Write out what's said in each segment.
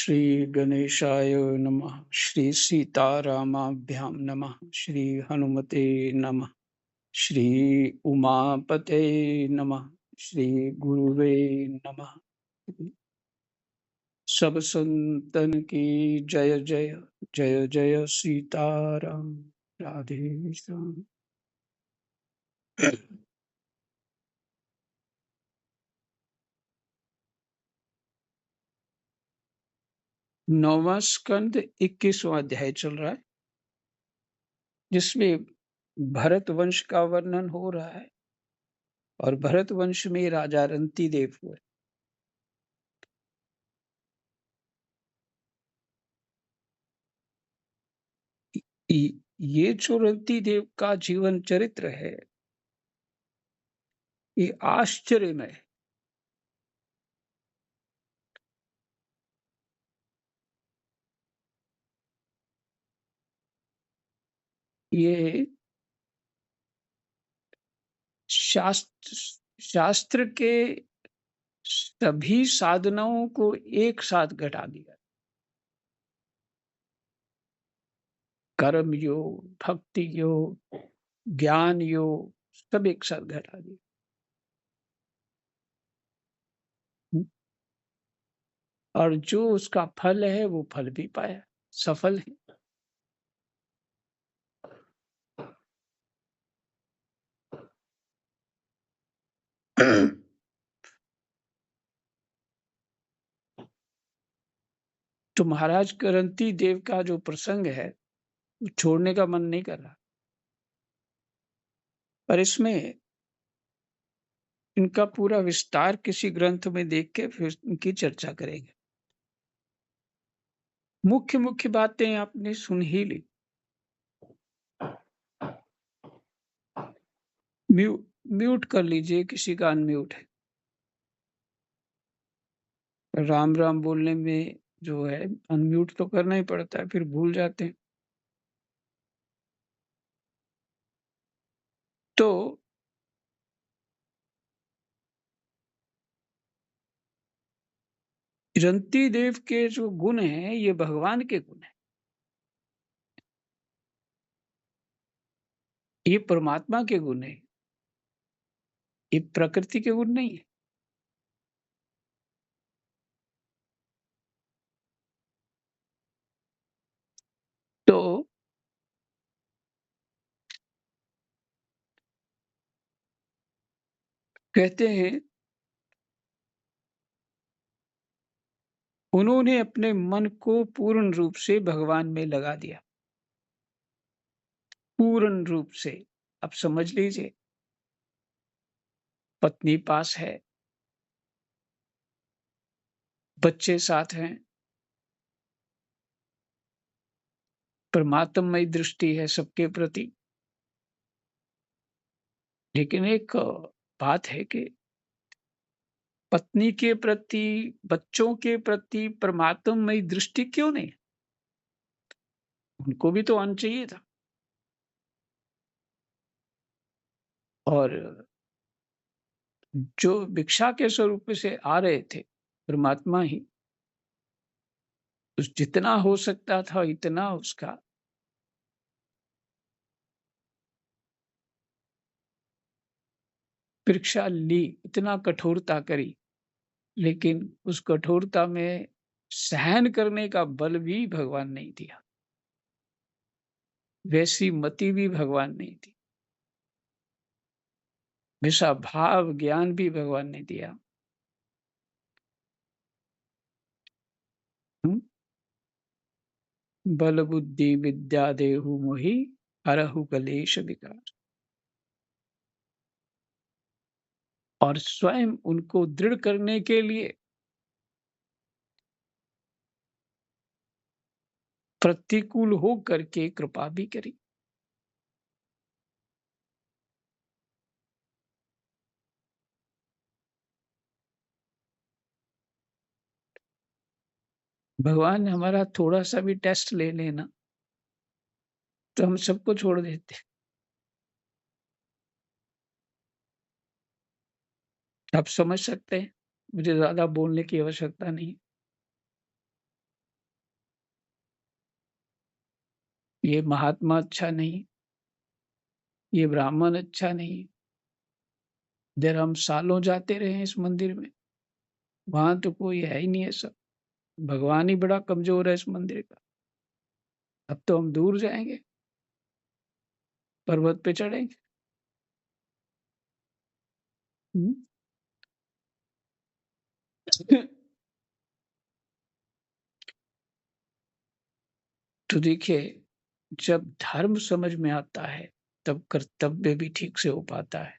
श्री गणेशाय नमः। श्री सीतारामाभ्यां नमः। श्री हनुमते नमः। श्री उमापते नमः। श्री गुरुवे नमः। सब संतन की जय जय। जय जय सीताराम। राधे श्याम। नौवां स्कंद 21वां अध्याय चल रहा है, जिसमें भरत वंश का वर्णन हो रहा है। और भरत वंश में राजा रंती देव हुए। ये जो रंती देव का जीवन चरित्र है, ये आश्चर्यमय है। ये शास्त्र शास्त्र के सभी साधनों को एक साथ घटा दिया। कर्म योग, भक्ति योग, ज्ञान योग, सब एक साथ घटा दिया। और जो उसका फल है वो फल भी पाया, सफल है। तो महाराज करंती देव का जो प्रसंग है, वो छोड़ने का मन नहीं कर रहा। पर इसमें इनका पूरा विस्तार किसी ग्रंथ में देख के फिर इनकी चर्चा करेंगे। मुख्य मुख्य बातें आपने सुन ही ली। म्यू, म्यूट कर लीजिए, किसी का अनम्यूट है। राम राम बोलने में जो है अनम्यूट तो करना ही पड़ता है, फिर भूल जाते हैं। तो रंती देव के जो गुण हैं, ये भगवान के गुण हैं। ये परमात्मा के गुण हैं। ये प्रकृति के गुण नहीं है। तो कहते हैं, उन्होंने अपने मन को पूर्ण रूप से भगवान में लगा दिया। पूर्ण रूप से। अब समझ लीजिए, पत्नी पास है, बच्चे साथ हैं, परमात्ममय दृष्टि है सबके प्रति। लेकिन एक बात है कि पत्नी के प्रति, बच्चों के प्रति परमात्ममय दृष्टि क्यों नहीं? उनको भी तो अन्न चाहिए था। और जो भिक्षा के स्वरूप से आ रहे थे, परमात्मा ही, उस जितना हो सकता था इतना उसका परीक्षा ली, इतना कठोरता करी। लेकिन उस कठोरता में सहन करने का बल भी भगवान नहीं दिया, वैसी मति भी भगवान नहीं दी, वैसा भाव ज्ञान भी भगवान ने दिया। हम्म? बल बुद्धि विद्या देहु मोहि हरहु कलेश विकार। और स्वयं उनको दृढ़ करने के लिए प्रतिकूल हो करके कृपा भी करी। भगवान हमारा थोड़ा सा भी टेस्ट ले लेना तो हम सबको छोड़ देते। आप समझ सकते हैं, मुझे ज्यादा बोलने की आवश्यकता नहीं। ये महात्मा अच्छा नहीं, ये ब्राह्मण अच्छा नहीं। इधर हम सालों जाते रहे हैं इस मंदिर में, वहाँ तो कोई है ही नहीं ऐसा। भगवान ही बड़ा कमज़ोर है इस मंदिर का। अब तो हम दूर जाएँगे, पर्वत पे चढ़ेंगे। हुँ। तो देखिए, जब धर्म समझ में आता है, तब कर्तव्य भी ठीक से हो पाता है।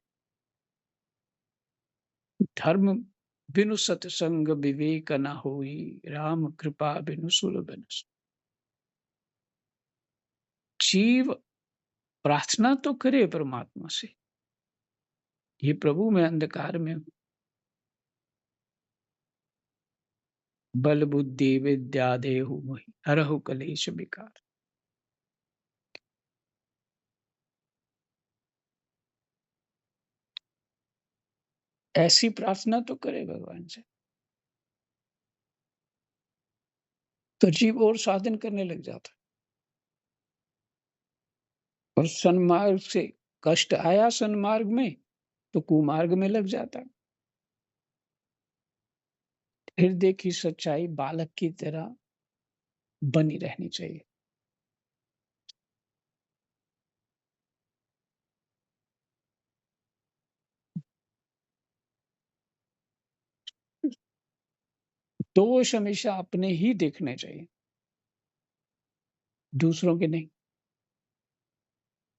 धर्म बिनु सतसंग विवेक न होई, राम कृपा बिनु सुलभ न सोई। जीव प्रार्थना तो करे परमात्मा से, हे प्रभु मैं अंधकार में हूँ, बल बुद्धि विद्या देहु मोहि, हरहु कलेश विकार। ऐसी प्रार्थना तो करे भगवान से, तो जीव और साधन करने लग जाता है। और सन्मार्ग से कष्ट आया सन्मार्ग में, तो कुमार्ग में लग जाता है। हृदय की सच्चाई बालक की तरह बनी रहनी चाहिए। दोष हमेशा अपने ही देखने चाहिए, दूसरों के नहीं।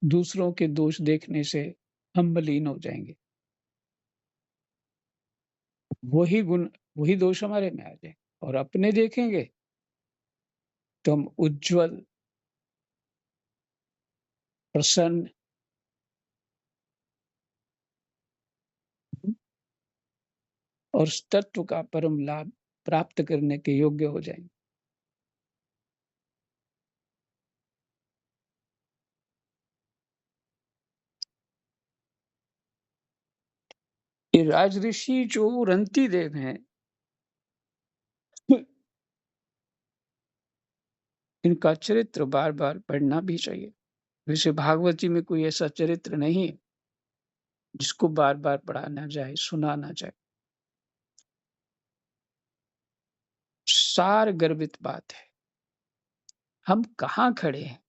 दूसरों के दोष देखने से हम मलिन हो जाएँगे। वही गुण, वही दोष हमारे में आ जाए, और अपने देखेंगे तो हम उज्ज्वल, प्रसन्न और उस तत्व का परम लाभ प्राप्त करने के योग्य हो जाएँगे। ये राजऋषि जो रंती देव हैं, इनका चरित्र बार-बार पढ़ना भी चाहिए। वैसे भागवत जी में कोई ऐसा चरित्र नहीं है, जिसको बार-बार पढ़ा ना जाए, सुना ना जाए। सार गर्भित बात है। हम कहाँ खड़े हैं,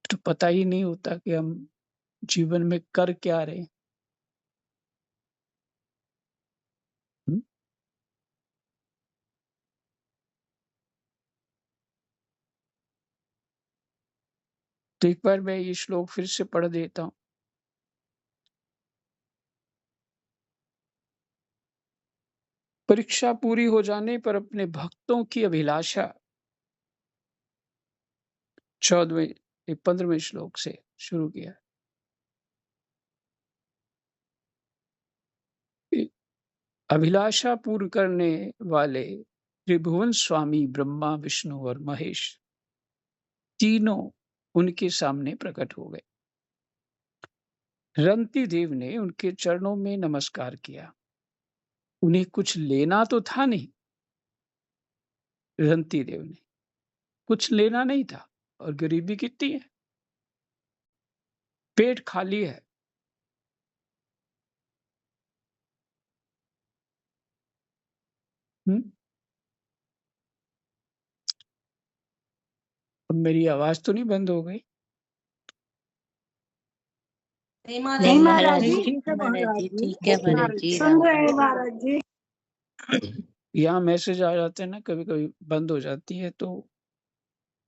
तो पता ही नहीं होता कि हम जीवन में कर क्या रहे हैं। हुँ? तो एक बार मैं ये श्लोक फिर से पढ़ देता हूँ। परीक्षा पूरी हो जाने पर अपने भक्तों की अभिलाषा, 14वें 15वें श्लोक से शुरू किया। इ अभिलाषा पूर्ण करने वाले त्रिभुवन स्वामी ब्रह्मा, विष्णु और महेश तीनों उनके सामने प्रकट हो गए। रंती देव ने उनके चरणों में नमस्कार किया। उन्हें कुछ लेना तो था नहीं, रंती देव ने कुछ लेना नहीं था, और गरीबी कितनी है, पेट खाली है। हुँ? अब मेरी आवाज़ तो नहीं बंद हो गई? नहीं नहीं महाराज महाराज जी, जी, ठीक है महाराज जी, ठीक है महाराज जी, सुन रहे हैं महाराज जी। यहाँ मैसेज आ जाते हैं ना, कभी-कभी बंद हो जाती है, तो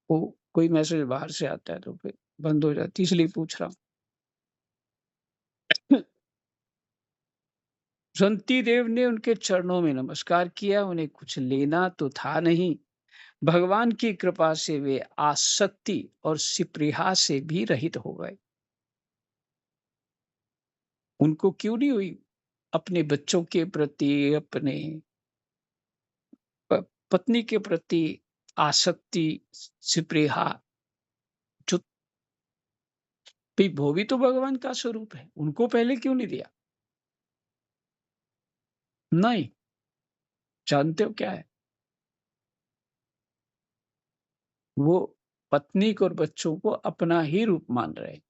वो कोई मैसेज बाहर से आता है तो फिर बंद हो जाती है, इसलिए पूछ रहा हूँ। रंती देव ने उनके चरणों में नमस्कार किया। उन्हें कुछ लेना तो था नहीं। भगवान की कृपा से वे आसक्ति और सिपृहा से भी रहित हो गए। उनको क्यों नहीं हुई? अपने बच्चों के प्रति, अपने प पत्नी के प्रति आसक्ति, सिपृहा, जो भी वो भी तो भगवान का स्वरूप है। उनको पहले क्यों नहीं दिया? नहीं, जानते हो क्या है? वो पत्नी को और बच्चों को अपना ही रूप मान रहे हैं।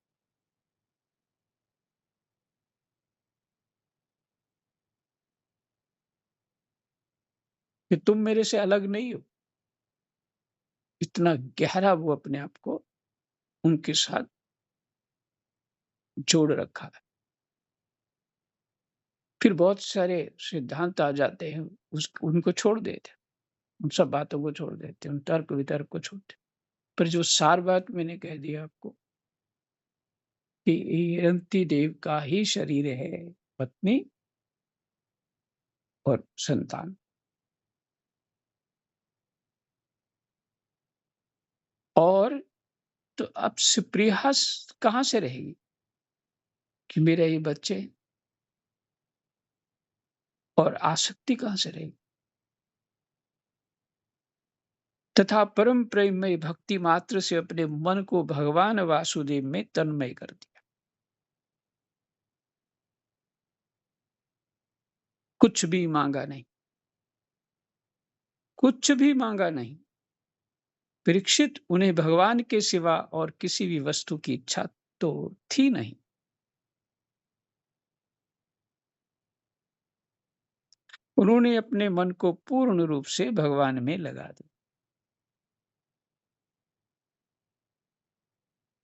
कि तुम मेरे से अलग नहीं हो। इतना गहरा वो अपने आप को उनके साथ जोड़ रखा है। फिर बहुत सारे सिद्धांत आ जाते हैं, उनको छोड़ देते हैं, उन सब बातों को छोड़ देते हैं, उन तर्क-वितर्क को छोड़ते हैं। पर जो सार बात मैंने कह दिया आपको कि ये रंती देव का ही शरीर है, पत्नी और संतान। और तो अब सुप्रिया कहाँ से रहेगी कि मेरे ये बच्चे, और आसक्ति कहाँ से रहेगी? तथा परम प्रेममय भक्ति मात्र से अपने मन को भगवान वासुदेव में तन्मय कर दिया। कुछ भी मांगा नहीं, कुछ भी मांगा नहीं। परीक्षित, उन्हें भगवान के सिवा और किसी भी वस्तु की इच्छा तो थी नहीं। उन्होंने अपने मन को पूर्ण रूप से भगवान में लगा दिया।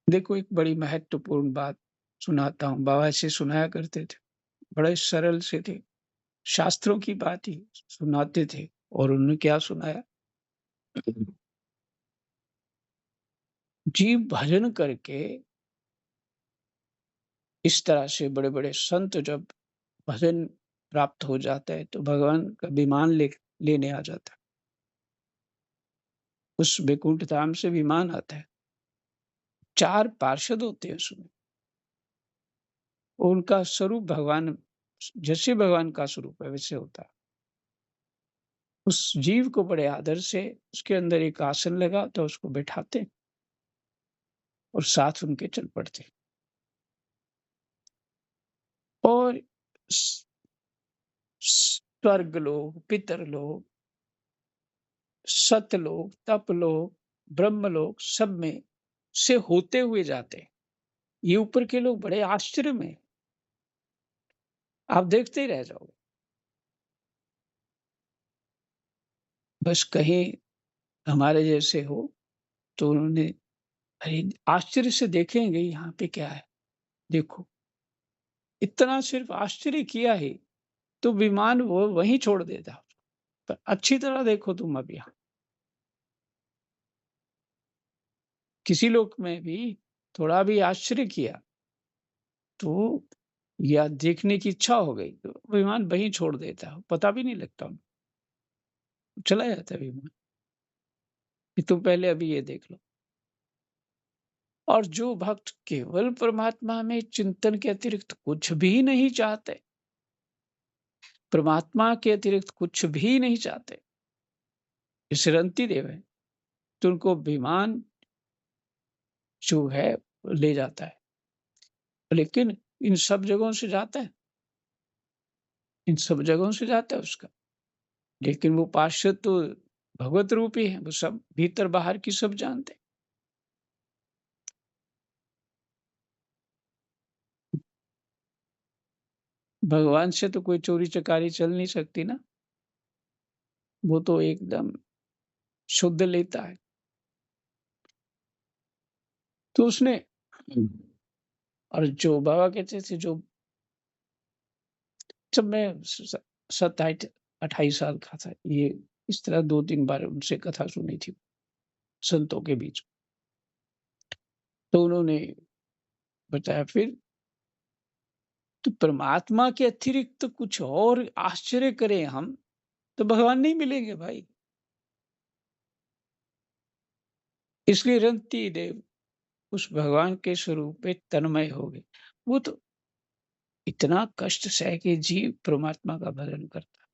देखो, एक बड़ी महत्वपूर्ण बात सुनाता हूँ, बाबा से सुनाया करते थे, बड़े सरल से थे, शास्त्रों की बात ही सुनाते थे। और उन्होंने क्या सुनाया, जीव भजन करके इस तरह से बड़े-बड़े संत जब भजन प्राप्त हो जाता है तो भगवान का विमान लेने आ जाता है। उस वैकुंठ धाम से विमान आता है। 4 पार्षद होते हैं उसमें। उनका स्वरूप भगवान, जैसे भगवान का स्वरूप है वैसे होता है। उस जीव को बड़े आदर से उसके अंदर एक आसन लगा तो उसको बैठाते और साथ उनके चल पड़ते। और स स्वर्गलोक, पितरलोक, सतलोक, तपलोक, ब्रह्मलोक सब में से होते हुए जाते हैं। ये ऊपर के लोग बड़े आश्चर्य में, आप देखते ही रह जाओगे। बस कहीं हमारे जैसे हो तो उन्होंने, अरे आश्चर्य से देखेंगे यहाँ पे क्या है, देखो। इतना सिर्फ आश्चर्य किया ही तो विमान वो वहीं छोड़ देता। पर अच्छी तरह देखो तुम अब यहाँ, किसी लोक में भी थोड़ा भी आश्चर्य किया तो, या देखने की इच्छा हो गई तो विमान वहीं छोड़ देता है, पता भी नहीं लगता उनको, चला जाता है विमान कि तुम पहले अभी ये देख लो। और जो भक्त केवल परमात्मा में चिंतन के अतिरिक्त कुछ भी नहीं चाहते, परमात्मा के अतिरिक्त कुछ भी नहीं चाहते, जैसे रंती देव है, तो उनको विमान जो है ले जाता है। लेकिन इन सब जगहों से जाता है, इन सब जगहों से जाता है उसका। लेकिन वो पार्षद तो भगवत रूपी है, वो सब भीतर बाहर की सब जानते हैं। भगवान से तो कोई चोरी चकारी चल नहीं सकती ना, वो तो एकदम शुद्ध लेता है। तो उसने, और जो बाबा कहते थे, जो जब मैं 27-28 साल का था, ये इस तरह 2-3 बार उनसे कथा सुनी थी संतों के बीच। तो उन्होंने बताया फिर, तो परमात्मा के अतिरिक्त कुछ और आश्चर्य करें हम, तो भगवान नहीं मिलेंगे भाई। इसलिए रंती देव उस भगवान के स्वरूप में तन्मय हो गए। वो तो इतना कष्ट सह के जीव परमात्मा का भजन करता।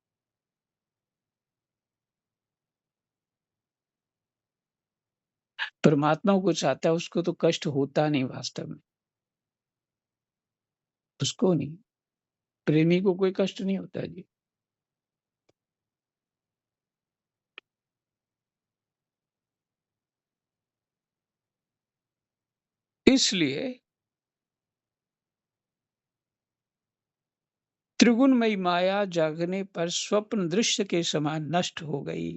परमात्मा को चाहता है, उसको तो कष्ट होता नहीं वास्तव में, उसको नहीं। प्रेमी को कोई कष्ट नहीं होता जी। इसलिए त्रिगुणमयी माया जागने पर स्वप्न दृश्य के समान नष्ट हो गई।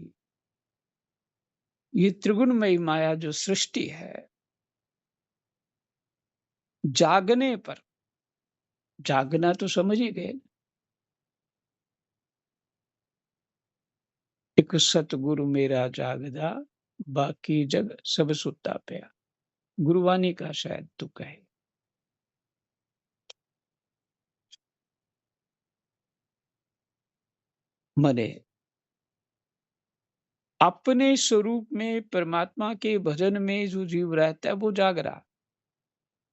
ये त्रिगुणमयी माया जो सृष्टि है, जागने पर, जागना तो समझ ही गए, एक सतगुरु मेरा जागदा, बाकी जग सब सुता पिया। गुरुवाणी का शायद तुक है। मने अपने स्वरूप में परमात्मा के भजन में जो जीव रहता है वो जाग रहा,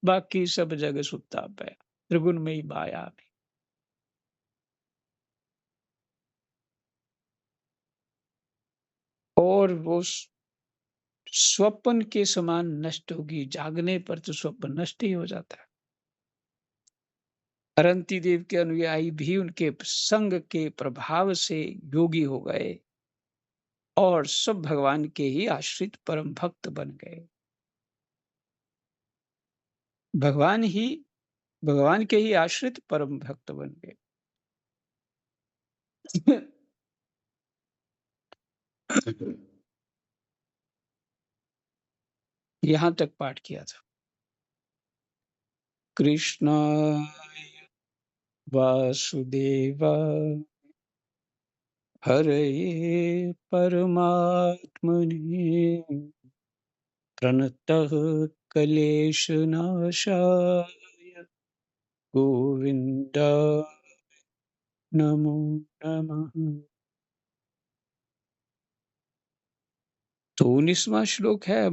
बाकी सब जग सुता पिया त्रिगुणमयी माया में। और वो स्वप्न के समान नष्ट होगी, जागने पर तो स्वप्न नष्ट ही हो जाता है। अरंती देव के अनुयायी भी उनके संग के प्रभाव से योगी हो गए और सब भगवान के ही आश्रित परम भक्त बन गए। भगवान ही भगवान के ही आश्रित परम भक्त बन गए। यहां तक पाठ किया था। कृष्ण वासुदेव हरे परमात्मने प्रणतः क्लेशनाशाय गोविंदाय नमो नमः। तो 19वां श्लोक है,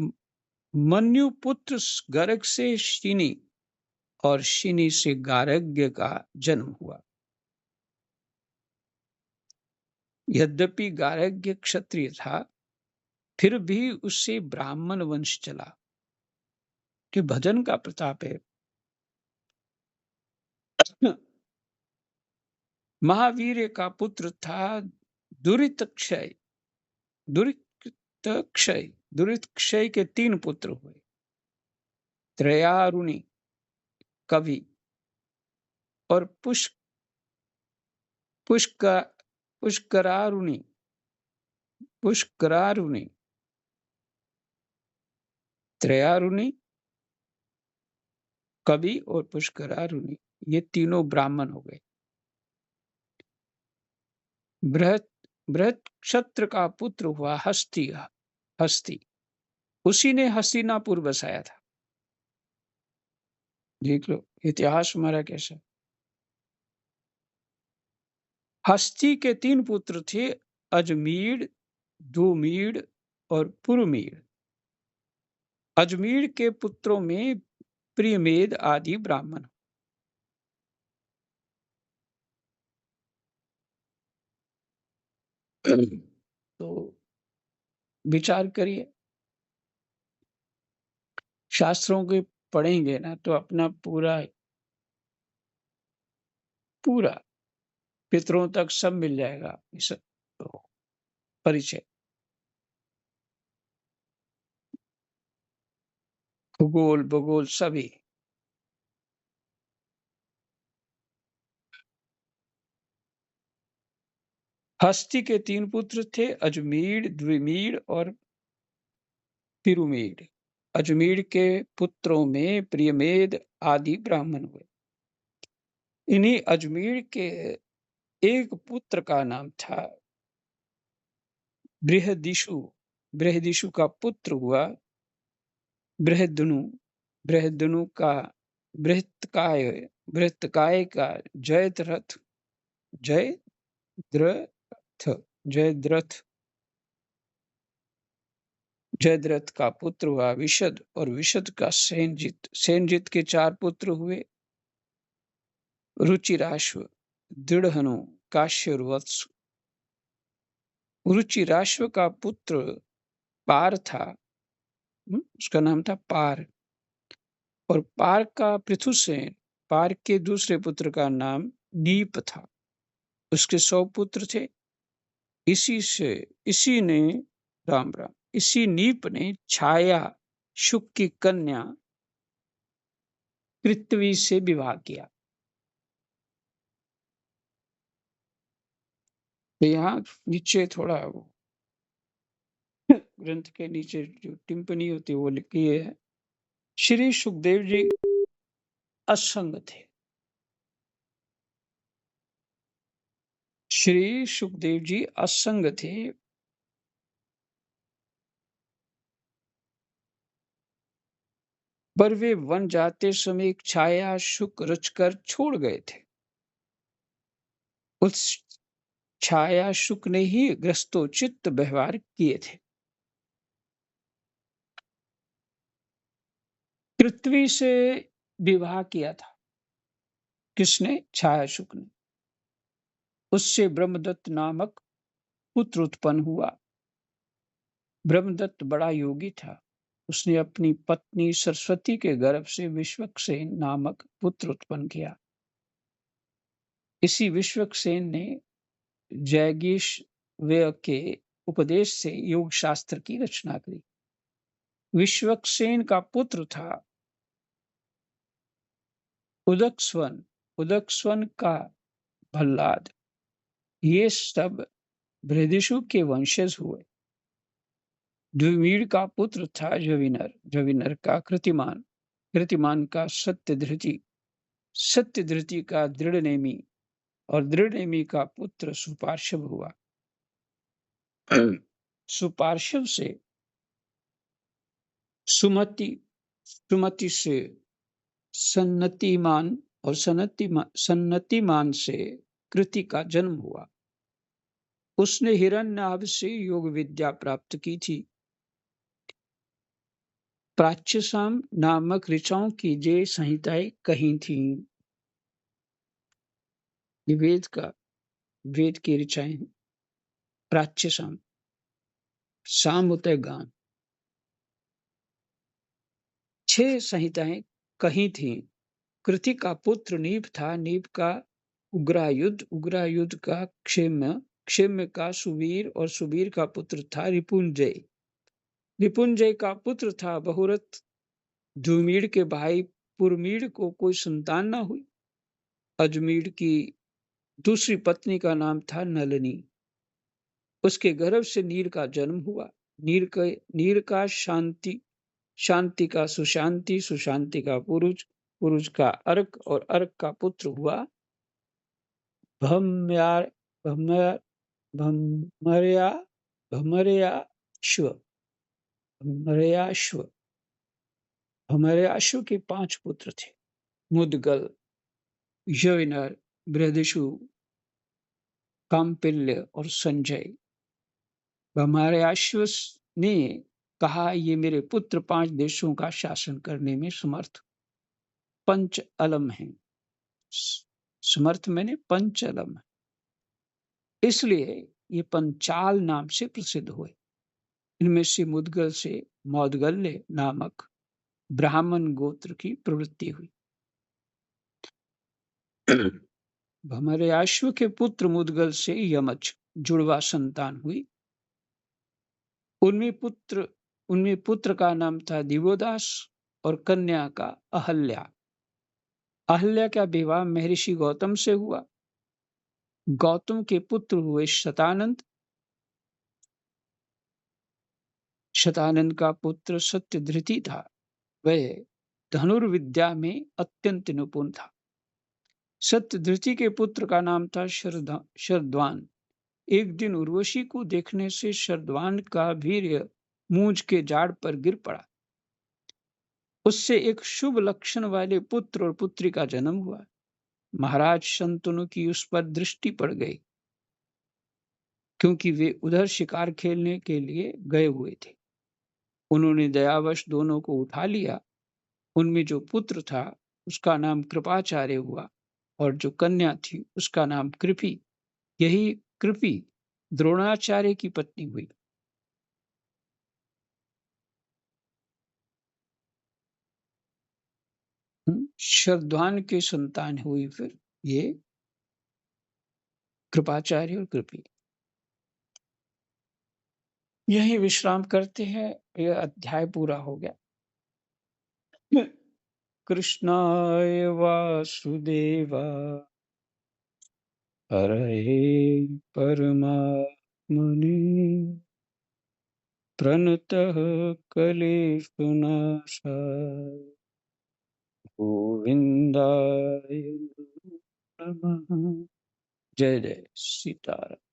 मन्यु पुत्र गर्ग से शिनी और शिनी से गारग्य का जन्म हुआ। यद्यपि गारग्य क्षत्रिय था, फिर भी उससे ब्राह्मण वंश चला, कि भजन का प्रताप है। महावीर का पुत्र था दुरितक्षय। दुरितक्षय दुरितक्षय के 3 पुत्र हुए। त्रयारुणी कवि और पुष्क पुष्करारुणी पुष्करारुणी त्रयारुणी कवि और पुष्करारुणी, ये तीनों ब्राह्मण हो गए। बृहत बृहत क्षत्र का पुत्र हुआ हस्ती। उसी ने हस्तिनापुर बसाया था। देख लो इतिहास हमारा कैसा। हस्ती के 3 पुत्र थे, अजमीर, धूमीर और पुरमीर। अजमीर के पुत्रों में प्रियमेद आदि ब्राह्मण। तो विचार करिए, शास्त्रों के पढ़ेंगे ना तो अपना पूरा पूरा पितरों तक सब मिल जाएगा। इस तो परिचय, भूगोल भूगोल सभी। हस्ती के 3 पुत्र थे, अजमीर, द्विमीर और पिरुमीर। अजमीर के पुत्रों में प्रियमेद आदि ब्राह्मण हुए। इन्हीं अजमीर के एक पुत्र का नाम था बृहदिषु। बृहदिषु का पुत्र हुआ बृहदनु। बृहदनु का बृहत्काय। बृहत्काय का जयद्रथ। जयद्रथ जयद्रथ जयद्रथ का पुत्र हुआ विशद और विशद का सेनजित। सेनजित के 4 पुत्र हुए, रुचिराश्व, दृढ़हनु, काश्य और वत्स। रुचिराश्व का पुत्र पार था, उसका नाम था पार। और पार का पृथुसेन। पार के दूसरे पुत्र का नाम नीप था। उसके 100 पुत्र थे। इसी ने राम राम इसी नीप ने छाया शुक की कन्या पृथ्वी से विवाह किया। तो यहाँ नीचे थोड़ा वो ग्रंथ के नीचे जो टिप्पणी होती है वो लिखी है, श्री सुखदेव जी असंग थे। श्री सुखदेव जी असंग थे, पर वे वन जाते समय एक छाया शुक रचकर छोड़ गए थे। उस छाया शुक ने ही ग्रस्तोचित व्यवहार किए थे। पृथ्वी से विवाह किया था किसने? छाया शुक ने। उससे ब्रह्मदत्त नामक पुत्र उत्पन्न हुआ। ब्रह्मदत्त बड़ा योगी था। उसने अपनी पत्नी सरस्वती के गर्भ से विश्वक्सेन नामक पुत्र उत्पन्न किया। इसी विश्वक्सेन ने जैगीषव्य के उपदेश से योग शास्त्र की रचना की। विश्वक्सेन का पुत्र था उदकस्वन, उदकस्वन का भल्लाद। ये सब बृहदिषु के वंशज हुए। द्विमीड का पुत्र था जविनर, जविनर का कृतिमान, कृतिमान का सत्यधृति, सत्यधृति का दृढ़नेमी और दृढ़नेमी का पुत्र सुपार्श्व हुआ। सुपार्श्व से सुमति, सुमति से सन्नतिमान और सन्नतिमान से कृति का जन्म हुआ। उसने हिरण्याभ से योग विद्या प्राप्त की थी। प्राच्यसाम नामक ऋचाओं की जे संहिताएं कही थीं। ये वेद की ऋचाएं हैं। प्राच्यसाम, साम होता है गान। 6 संहिताएं कही थीं। कृति का पुत्र नीप था, नीप का उग्रायुध, उग्रायुध का क्षेम्य, क्षेम्य का सुवीर और सुवीर का पुत्र था रिपुंजय। रिपुंजय का पुत्र था बहुरथ। धूमीड़ के भाई पुरमीड़ को कोई संतान न हुई। अजमीड़ की दूसरी पत्नी का नाम था नलिनी। उसके गर्भ से नीर का जन्म हुआ। नीर का शांति, शांति का सुशांति, सुशांति का पुरुष, पुरुष का अर्क और अर्क का पुत्र हुआ भम्यार, भम्यार, भमर्या, भमर्याश्व, भमर्याश्व। भमर्याश्व के 5 पुत्र थे, मुदगल, यविनर, बृहदिषु, काम्पिल्य और संजय। भमर्याश्व ने कहा, ये मेरे पुत्र 5 देशों का शासन करने में समर्थ पंच अलम हैं। समर्थ मैंने पंच अलम, इसलिए ये पंचाल नाम से प्रसिद्ध हुए। इनमें से मुदगल से मौदगल्य नामक ब्राह्मण गोत्र की प्रवृत्ति हुई। भमर्याश्व के पुत्र मुदगल से यमज जुड़वा संतान हुई। उनमें पुत्र का नाम था दिवोदास और कन्या का अहल्या। अहल्या का विवाह महर्षि गौतम से हुआ। गौतम के पुत्र हुए शतानंद। शतानंद का पुत्र सत्यधृति था। वह धनुर्विद्या में अत्यंत निपुण था। सत्यधृति के पुत्र का नाम था शरद्वान। एक दिन उर्वशी को देखने से शरद्वान का वीर्य मूंज के झाड़ पर गिर पड़ा। उससे एक शुभ लक्षण वाले पुत्र और पुत्री का जन्म हुआ। महाराज शंतनु की उस पर दृष्टि पड़ गई, क्योंकि वे उधर शिकार खेलने के लिए गए हुए थे। उन्होंने दयावश दोनों को उठा लिया। उनमें जो पुत्र था उसका नाम कृपाचार्य हुआ और जो कन्या थी उसका नाम कृपि। यही कृपि द्रोणाचार्य की पत्नी हुई। शरद्वान की संतान हुई फिर ये कृपाचार्य और कृपि। यही विश्राम करते हैं। यह अध्याय पूरा हो गया। कृष्णाय वासुदेवा हरये परमात्मने प्रणतः क्लेशनाशाय गोविन्दाय नमः। जय जय सीताराम।